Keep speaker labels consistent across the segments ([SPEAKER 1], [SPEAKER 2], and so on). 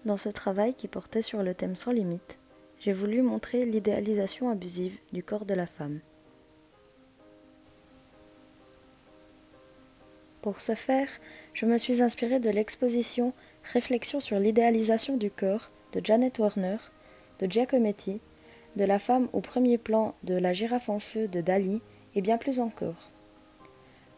[SPEAKER 1] Dans ce travail qui portait sur le thème sans limite, j'ai voulu montrer l'idéalisation abusive du corps de la femme. Pour ce faire, je me suis inspirée de l'exposition Réflexions sur l'idéalisation du corps de Janet Warner, de Giacometti, de la femme au premier plan de La girafe en feu de Dali et bien plus encore.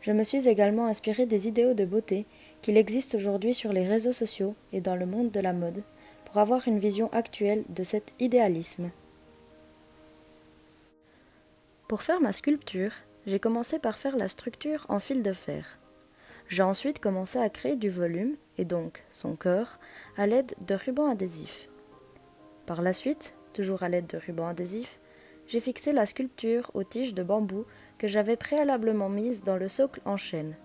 [SPEAKER 1] Je me suis également inspirée des idéaux de beauté qu'il existe aujourd'hui sur les réseaux sociaux et dans le monde de la mode pour avoir une vision actuelle de cet idéalisme. Pour faire ma sculpture, j'ai commencé par faire la structure en fil de fer. J'ai ensuite commencé à créer du volume, et donc son corps, à l'aide de rubans adhésifs. Par la suite, toujours à l'aide de rubans adhésifs, j'ai fixé la sculpture aux tiges de bambou que j'avais préalablement mises dans le socle en chêne.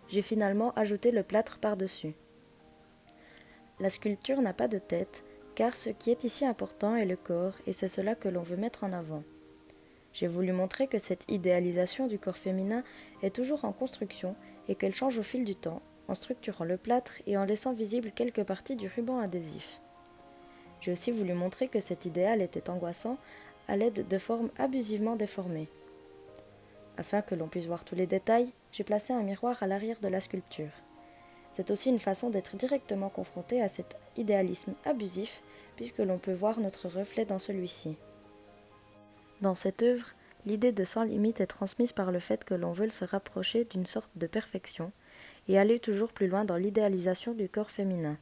[SPEAKER 1] J'ai finalement ajouté le plâtre par-dessus. La sculpture n'a pas de tête, car ce qui est ici important est le corps, et c'est cela que l'on veut mettre en avant. J'ai voulu montrer que cette idéalisation du corps féminin est toujours en construction et qu'elle change au fil du temps, en structurant le plâtre et en laissant visible quelques parties du ruban adhésif. J'ai aussi voulu montrer que cet idéal était angoissant à l'aide de formes abusivement déformées. Afin que l'on puisse voir tous les détails, j'ai placé un miroir à l'arrière de la sculpture. C'est aussi une façon d'être directement confronté à cet idéalisme abusif, puisque l'on peut voir notre reflet dans celui-ci. Dans cette œuvre, l'idée de sans limite est transmise par le fait que l'on veut se rapprocher d'une sorte de perfection et aller toujours plus loin dans l'idéalisation du corps féminin.